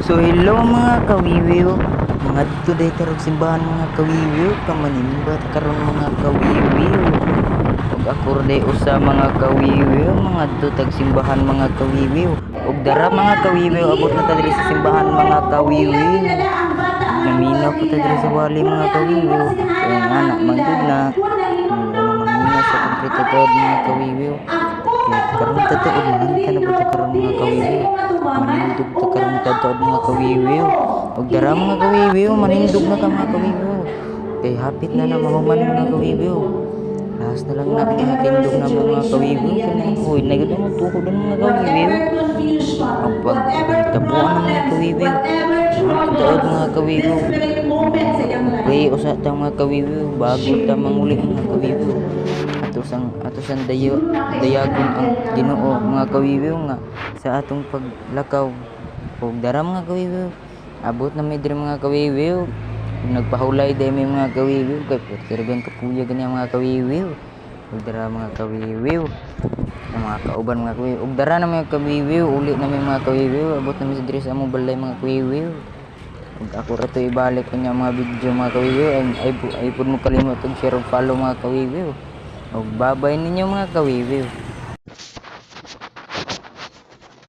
So hello mga kawiwiw, mga today tarong simbahan mga kawiwiw, kamanimbat karon mga kawiwiw. Ug akorde usa mga kawiwiw, mga tutag simbahan mga kawiwiw. Ug dara mga kawiwiw, abot na ta diri sa simbahan mga kawiwiw. Naminaw pa ta diri sa wali mga kawiwiw. Kaya nga na manggid na maminaw sa kompletador mga kawiwiw. Kaya karon tatuod mahanta na po ta karon mga kawiwiw. Manindog ta karon tatuod mga kawiwiw. Ug dara mga kawiwiw, manindog na ka mga kawiwiw. Kay hapit na na mahuman mga kawiwiw. Lahas na lang na mga tindog na mga kawiwiw. Kanang hoy, nagud mo tukod ng mga kawiwiw. Ang pagtabuan ng mga kawiwiw. Tatuod mga kawiwiw. Pray usa ta mga kawiwiw bago ta manguli mga kawiwiw. Atusang dayagon ang Ginoo mga kawiwiw nga sa atong paglakaw. Ug dara mga kawiwiw, abot na may diri mga kawiwiw. Nagpahulay day may mga kawiwiw kay sirben kapuya gani mga kawiwiw. Ug dara mga kawiwiw, ang mga kauban mga kawiwiw. Ug dara na mga kawiwiw, uli na may mga kawiwiw, abot na mi sa diri sa among balay mga kawiwiw. Ug ako ra to ibalik ko niya mga video mga kawiwiw. Ay pud mo kalimot og share ug follow mga kawiwiw. Ug babay ninyo mga kawiwiw.